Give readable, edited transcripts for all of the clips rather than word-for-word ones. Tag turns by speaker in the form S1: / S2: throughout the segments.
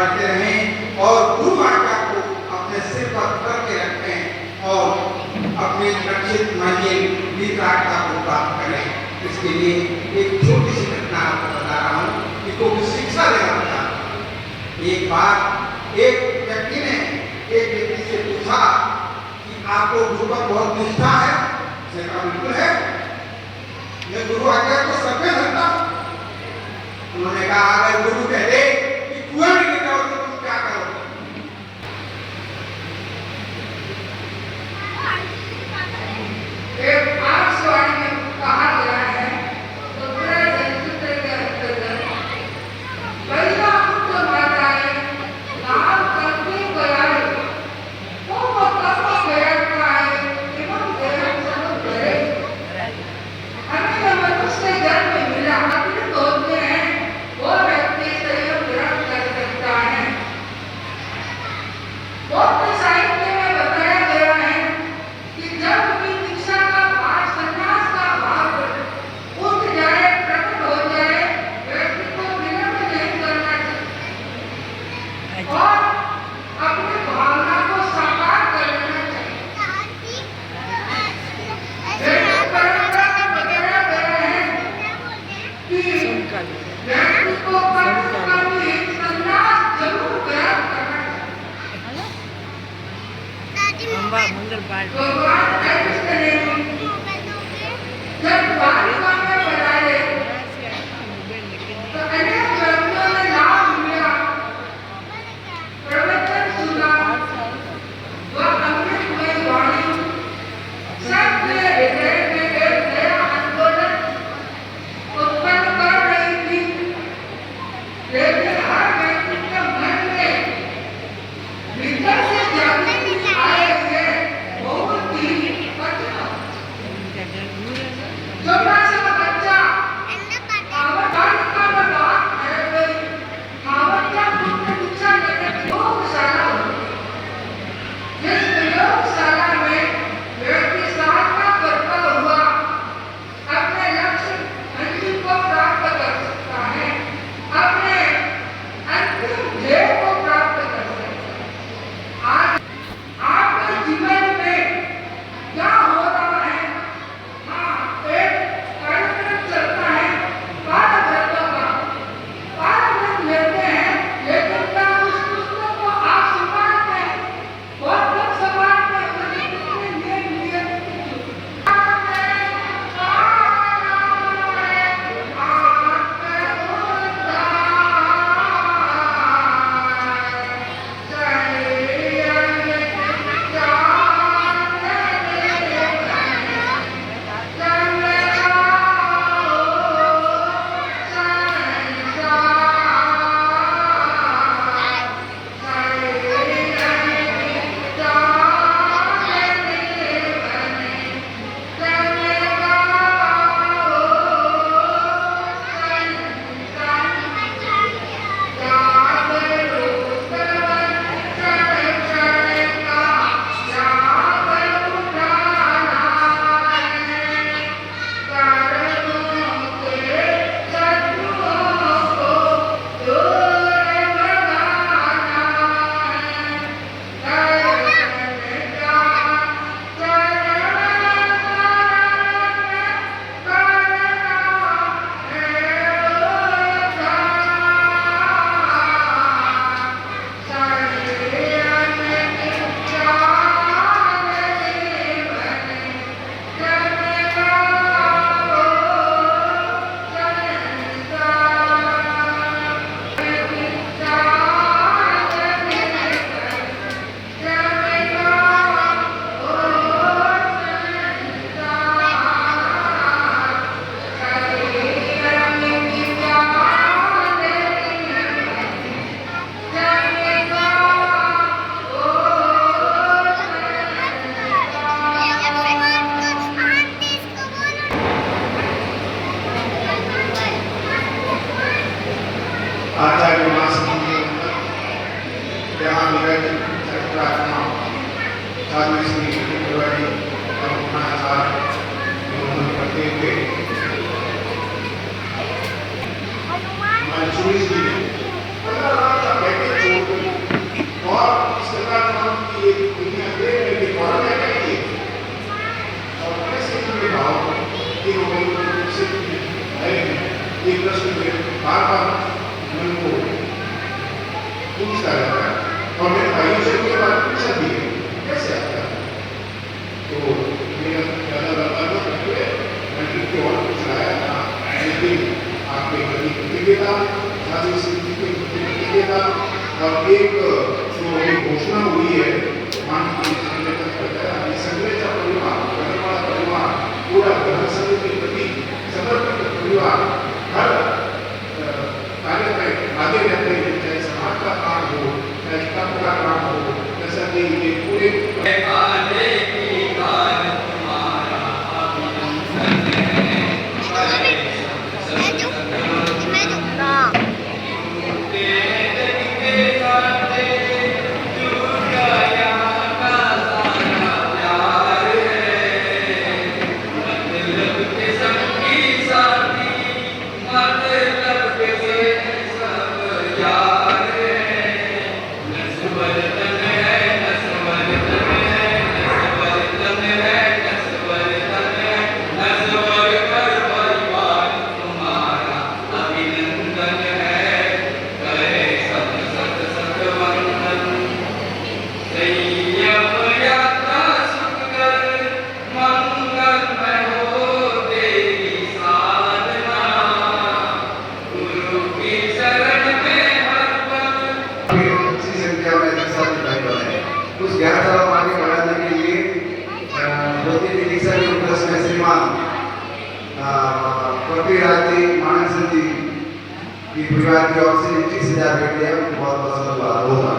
S1: बढ़ते रहें और गुरु आज्ञा को अपने सिर पर करके रखें और अपनी लक्षित मंजिल विराटता को प्राप्त करें। इसके लिए एक छोटी सी घटना आपको बता रहा हूँ कि कुछ शिक्षा देना चाहता हूँ। एक बार एक व्यक्ति ने एक व्यक्ति से पूछा कि आपको गुरु पर बहुत निष्ठा है? उसने कहा बिल्कुल है, मैं गुरु आज्ञा को सब में धरता हूँ। उन्होंने कहा अगर गुरु कह दे कि कुएं में गिर जाओ तो तुम क्या करोगे?
S2: एक आकाशवाणी में कहा गया है तो पूरे संस्कृत के अंतर्गत पहला पुत्र माताएं लाल करके गया तो मतलब गया है एवं गया सब गए हमें मनुष्य जन्म मिला अपने होते हैं वो व्यक्ति संयम ग्रहण कर सकता है। बौद्ध साहित्य में बताया गया है कि जब भी दीक्षा का भाव संन्यास का भाव उठ जाए प्रकट हो जाए व्यक्ति को विलंब नहीं करना चाहिए और अपनी भावना को साकार कर लेना चाहिए। परंपरा में बताया गया है कि व्यक्ति को कभी संन्यास जरूर ग्रहण करना चाहिए। भगवान कृष्ण ने जब द्वारिका में पधारे तो अनेक व्यक्तियों ने नाम लिया, प्रवचन सुना, वह अमृतमय वाणी सबके हृदय में एक नया आंदोलन उत्पन्न कर रही थी। लेकिन हर व्यक्ति के मन में भीतर से जागृति आए हुए बहुत ही कठिन छोटा सा बच्चा बालिका में बात है गई मावत्या पुत्र दीक्षा लेने की योगशाला होती है। जिस योगशाला में व्यक्ति साधना करता हुआ अपने लक्ष्य मंजिल को प्राप्त कर सकता है, अपने अंतिम ध्येय को प्राप्त कर सकता है। आज आपके जीवन में क्या हो रहा है? हाँ, एक कार्यक्रम चलता है पारब्रह्म का, पारब्रह्म लेते हैं लेकिन क्या उस पुस्तक को आप संभालते हैं? बहुत लोग संभालते हैं लेकिन कितने नियम
S1: मंसूरी
S3: बार बार मन को पूछता रहता है। और मेरे भाइयों से कोई बात पूछा भी है कैसे आता है, तो मेरा ज़्यादा लंबा तो करके मंदिर की ओर कुछ लाया था, लेकिन आपके गति प्रतियोगिता साथ ही सिद्धि की प्रतियोगिता और एक जो घोषणा हुई है माननीय संगठन करता है संग्रह का परिवार परिवार परिवार पूरा धर्म संघ के प्रति समर्पित परिवार हर कार्य में आगे रहते हैं, चाहे समाज का काम हो चाहे तप का काम हो, जैसा कि ये पूरे
S1: कुछ 11 साल आगे बढ़ाने के लिए ज्योति दीक्षा के उपलक्ष्य में श्रीमान पृथ्वीराज जी मानक सिंह जी की परिवार की ओर से 21,000 रुपये बहुत बहुत धन्यवाद होगा।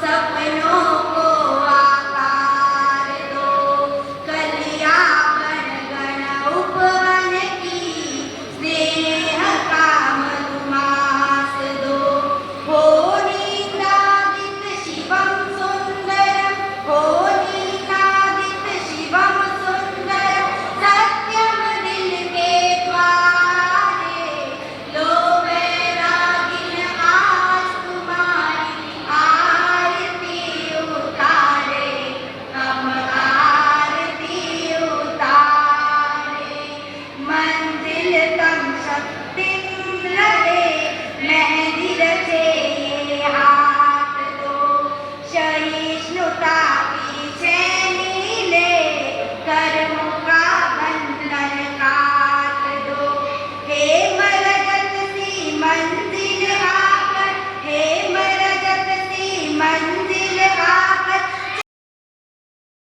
S4: सपनों